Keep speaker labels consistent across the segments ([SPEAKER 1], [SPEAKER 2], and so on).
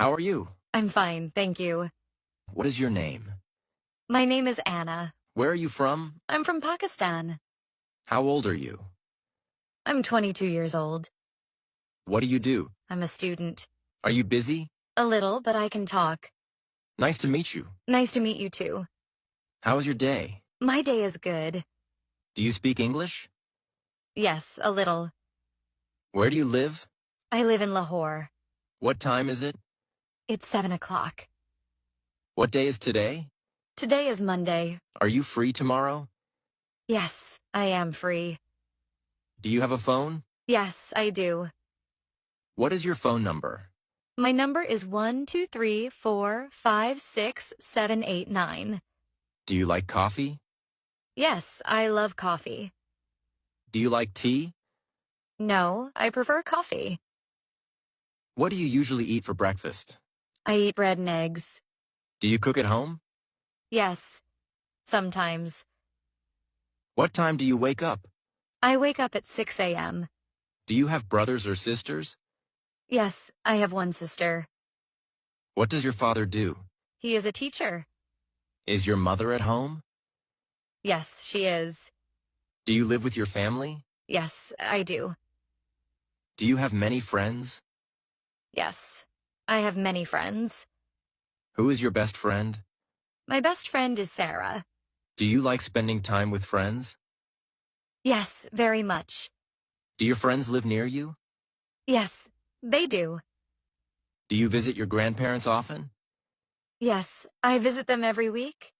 [SPEAKER 1] How are you?
[SPEAKER 2] I'm fine, thank you.
[SPEAKER 1] What is your name?
[SPEAKER 2] My name is Anna.
[SPEAKER 1] Where are you from?
[SPEAKER 2] I'm from Pakistan.
[SPEAKER 1] How old are you?
[SPEAKER 2] I'm 22 years old.
[SPEAKER 1] What do you do?
[SPEAKER 2] I'm a student.
[SPEAKER 1] Are you busy?
[SPEAKER 2] A little, but I can talk.
[SPEAKER 1] Nice to meet you.
[SPEAKER 2] Nice to meet you too.
[SPEAKER 1] How is your day?
[SPEAKER 2] My day is good.
[SPEAKER 1] Do you speak English?
[SPEAKER 2] Yes, a little.
[SPEAKER 1] Where do you live?
[SPEAKER 2] I live in Lahore.
[SPEAKER 1] What time is it?
[SPEAKER 2] It's 7 o'clock.
[SPEAKER 1] What day is today?
[SPEAKER 2] Today is Monday.
[SPEAKER 1] Are you free tomorrow?
[SPEAKER 2] Yes, I am free.
[SPEAKER 1] Do you have a phone?
[SPEAKER 2] Yes, I do.
[SPEAKER 1] What is your phone number?
[SPEAKER 2] My number is 123456789.
[SPEAKER 1] Do you like coffee?
[SPEAKER 2] Yes, I love coffee.
[SPEAKER 1] Do you like tea?
[SPEAKER 2] No, I prefer coffee.
[SPEAKER 1] What do you usually eat for breakfast?
[SPEAKER 2] I eat bread and eggs.
[SPEAKER 1] Do you cook at home?
[SPEAKER 2] Yes, sometimes.
[SPEAKER 1] What time do you wake up?
[SPEAKER 2] I wake up at 6 a.m.
[SPEAKER 1] Do you have brothers or sisters?
[SPEAKER 2] Yes, I have one sister.
[SPEAKER 1] What does your father do?
[SPEAKER 2] He is a teacher.
[SPEAKER 1] Is your mother at home?
[SPEAKER 2] Yes, she is.
[SPEAKER 1] Do you live with your family?
[SPEAKER 2] Yes, I do.
[SPEAKER 1] Do you have many friends?
[SPEAKER 2] Yes, I have many friends.
[SPEAKER 1] Who is your best friend?
[SPEAKER 2] My best friend is Sarah.
[SPEAKER 1] Do you like spending time with friends?
[SPEAKER 2] Yes, very much.
[SPEAKER 1] Do your friends live near you?
[SPEAKER 2] Yes, they do.
[SPEAKER 1] Do you visit your grandparents often?
[SPEAKER 2] Yes, I visit them every week.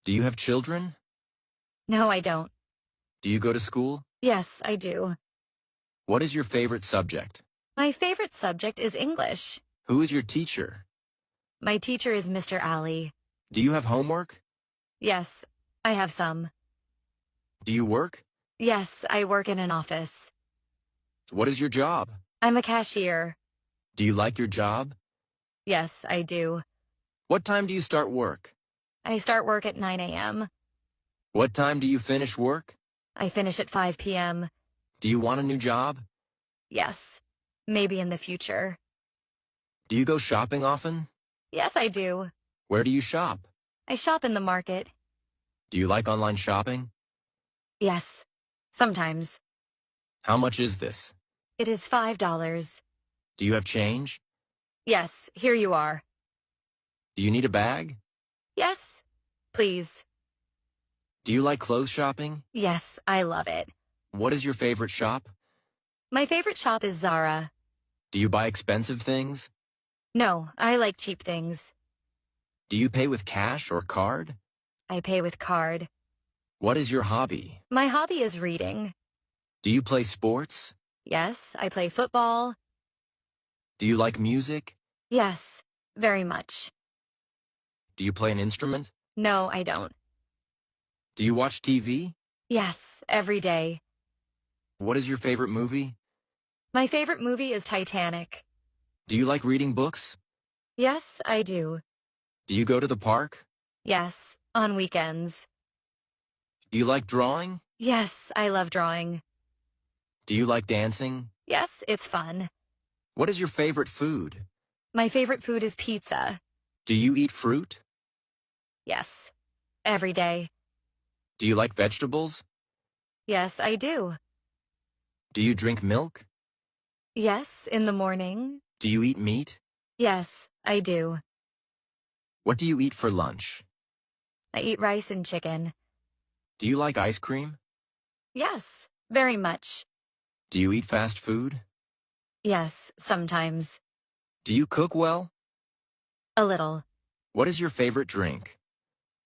[SPEAKER 1] Do you have children?
[SPEAKER 2] No, I don't.
[SPEAKER 1] Do you go to school?
[SPEAKER 2] Yes, I do.
[SPEAKER 1] What is your favorite subject?
[SPEAKER 2] My favorite subject is English.
[SPEAKER 1] Who is your teacher?
[SPEAKER 2] My teacher is Mr. Ali.
[SPEAKER 1] Do you have homework?
[SPEAKER 2] Yes, I have some.
[SPEAKER 1] Do you work?
[SPEAKER 2] Yes, I work in an office.
[SPEAKER 1] What is your job?
[SPEAKER 2] I'm a cashier.
[SPEAKER 1] Do you like your job?
[SPEAKER 2] Yes, I do.
[SPEAKER 1] What time do you start work?
[SPEAKER 2] I start work at 9 a.m.
[SPEAKER 1] What time do you finish work?
[SPEAKER 2] I finish at 5 p.m.
[SPEAKER 1] Do you want a new job?
[SPEAKER 2] Yes, maybe in the future.
[SPEAKER 1] Do you go shopping often?
[SPEAKER 2] Yes, I do.
[SPEAKER 1] Where do you shop?
[SPEAKER 2] I shop in the market.
[SPEAKER 1] Do you like online shopping?
[SPEAKER 2] Yes, sometimes.
[SPEAKER 1] How much is this?
[SPEAKER 2] It is $5.
[SPEAKER 1] Do you have change?
[SPEAKER 2] Yes, here you are.
[SPEAKER 1] Do you need a bag?
[SPEAKER 2] Yes, please.
[SPEAKER 1] Do you like clothes shopping?
[SPEAKER 2] Yes, I love it.
[SPEAKER 1] What is your favorite shop?
[SPEAKER 2] My favorite shop is Zara.
[SPEAKER 1] Do you buy expensive things?
[SPEAKER 2] No, I like cheap things.
[SPEAKER 1] Do you pay with cash or card?
[SPEAKER 2] I pay with card.
[SPEAKER 1] What is your hobby?
[SPEAKER 2] My hobby is reading.
[SPEAKER 1] Do you play sports?
[SPEAKER 2] Yes, I play football.
[SPEAKER 1] Do you like music?
[SPEAKER 2] Yes, very much.
[SPEAKER 1] Do you play an instrument?
[SPEAKER 2] No, I don't.
[SPEAKER 1] Do you watch TV?
[SPEAKER 2] Yes, every day.
[SPEAKER 1] What is your favorite movie?
[SPEAKER 2] My favorite movie is Titanic.
[SPEAKER 1] Do you like reading books?
[SPEAKER 2] Yes, I do.
[SPEAKER 1] Do you go to the park?
[SPEAKER 2] Yes, on weekends.
[SPEAKER 1] Do you like drawing?
[SPEAKER 2] Yes, I love drawing.
[SPEAKER 1] Do you like dancing?
[SPEAKER 2] Yes, it's fun.
[SPEAKER 1] What is your favorite food?
[SPEAKER 2] My favorite food is pizza.
[SPEAKER 1] Do you eat fruit?
[SPEAKER 2] Yes, every day.
[SPEAKER 1] Do you like vegetables?
[SPEAKER 2] Yes, I do.
[SPEAKER 1] Do you drink milk?
[SPEAKER 2] Yes, in the morning.
[SPEAKER 1] Do you eat meat?
[SPEAKER 2] Yes, I do.
[SPEAKER 1] What do you eat for lunch?
[SPEAKER 2] I eat rice and chicken.
[SPEAKER 1] Do you like ice cream?
[SPEAKER 2] Yes, very much.
[SPEAKER 1] Do you eat fast food?
[SPEAKER 2] Yes, sometimes.
[SPEAKER 1] Do you cook well?
[SPEAKER 2] A little.
[SPEAKER 1] What is your favorite drink?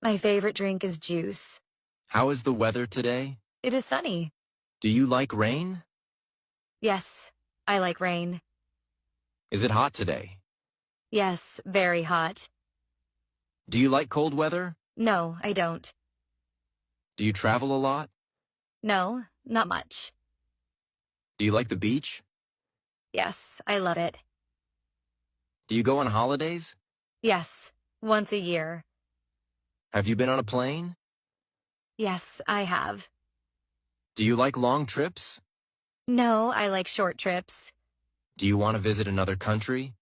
[SPEAKER 2] My favorite drink is juice.
[SPEAKER 1] How is the weather today?
[SPEAKER 2] It is sunny.
[SPEAKER 1] Do you like rain?
[SPEAKER 2] Yes, I like rain.
[SPEAKER 1] Is it hot today?
[SPEAKER 2] Yes, very hot.
[SPEAKER 1] Do you like cold weather?
[SPEAKER 2] No, I don't.
[SPEAKER 1] Do you travel a lot?
[SPEAKER 2] No, not much.
[SPEAKER 1] Do you like the beach?
[SPEAKER 2] Yes, I love it.
[SPEAKER 1] Do you go on holidays?
[SPEAKER 2] Yes, once a year.
[SPEAKER 1] Have you been on a plane?
[SPEAKER 2] Yes, I have.
[SPEAKER 1] Do you like long trips?
[SPEAKER 2] No, I like short trips.
[SPEAKER 1] Do you want to visit another country?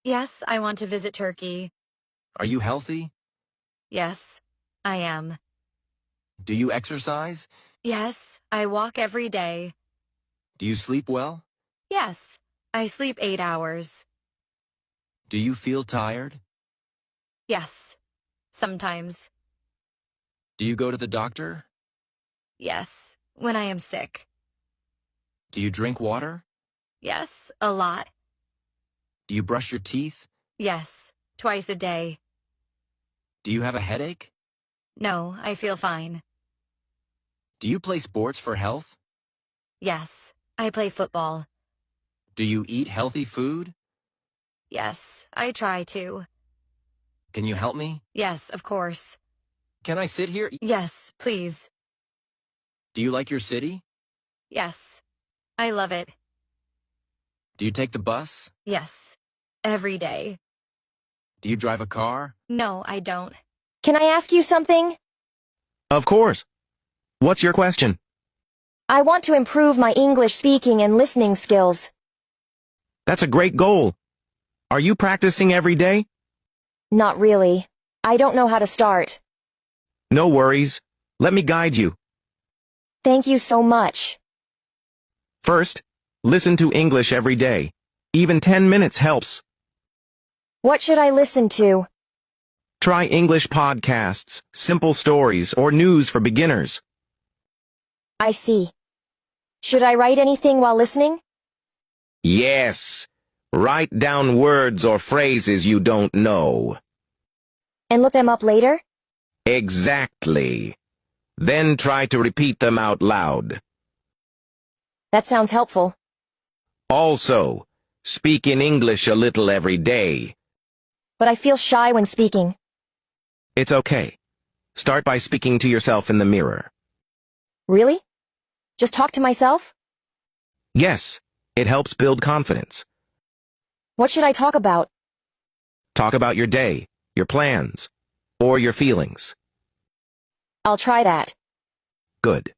[SPEAKER 2] Yes, I want to visit Turkey.
[SPEAKER 1] Are you healthy?
[SPEAKER 2] Yes, I am.
[SPEAKER 1] Do you exercise?
[SPEAKER 2] Yes, I walk every day.
[SPEAKER 1] Do you sleep well?
[SPEAKER 2] Yes, I sleep 8 hours.
[SPEAKER 1] Do you feel tired?
[SPEAKER 2] Yes, sometimes.
[SPEAKER 1] Do you go to the doctor?
[SPEAKER 2] Yes, when I am sick.
[SPEAKER 1] Do you drink water?
[SPEAKER 2] Yes, a lot.
[SPEAKER 1] Do you brush your teeth?
[SPEAKER 2] Yes, twice a day.
[SPEAKER 1] Do you have a headache?
[SPEAKER 2] No, I feel fine.
[SPEAKER 1] Do you play sports for health?
[SPEAKER 2] Yes, I play football.
[SPEAKER 1] Do you eat healthy food?
[SPEAKER 2] Yes, I try to.
[SPEAKER 1] Can you help me?
[SPEAKER 2] Yes, of course.
[SPEAKER 1] Can I sit here?
[SPEAKER 2] Yes, please.
[SPEAKER 1] Do you like your city?
[SPEAKER 2] Yes, I love it.
[SPEAKER 1] Do you take the bus?
[SPEAKER 2] Yes, every day.
[SPEAKER 1] Do you drive a car?
[SPEAKER 2] No, I don't.
[SPEAKER 3] Can I ask you something?
[SPEAKER 4] Of course. What's your question?
[SPEAKER 3] I want to improve my English speaking and listening skills.
[SPEAKER 4] That's a great goal. Are you practicing every day?
[SPEAKER 3] Not really. I don't know how to start.
[SPEAKER 4] No worries. Let me guide you.
[SPEAKER 3] Thank you so much.
[SPEAKER 4] First, listen to English every day. Even 10 minutes helps.
[SPEAKER 3] What should I listen to?
[SPEAKER 4] Try English podcasts, simple stories, or news for beginners.
[SPEAKER 3] I see. Should I write anything while listening?
[SPEAKER 4] Yes. Write down words or phrases you don't know.
[SPEAKER 3] And look them up later?
[SPEAKER 4] Exactly. Then try to repeat them out loud.
[SPEAKER 3] That sounds helpful.
[SPEAKER 4] Also, speak in English a little every day.
[SPEAKER 3] But I feel shy when speaking.
[SPEAKER 4] It's okay. Start by speaking to yourself in the mirror.
[SPEAKER 3] Really? Just talk to myself?
[SPEAKER 4] Yes, it helps build confidence.
[SPEAKER 3] What should I talk about?
[SPEAKER 4] Talk about your day, your plans, or your feelings.
[SPEAKER 3] I'll try that.
[SPEAKER 4] Good.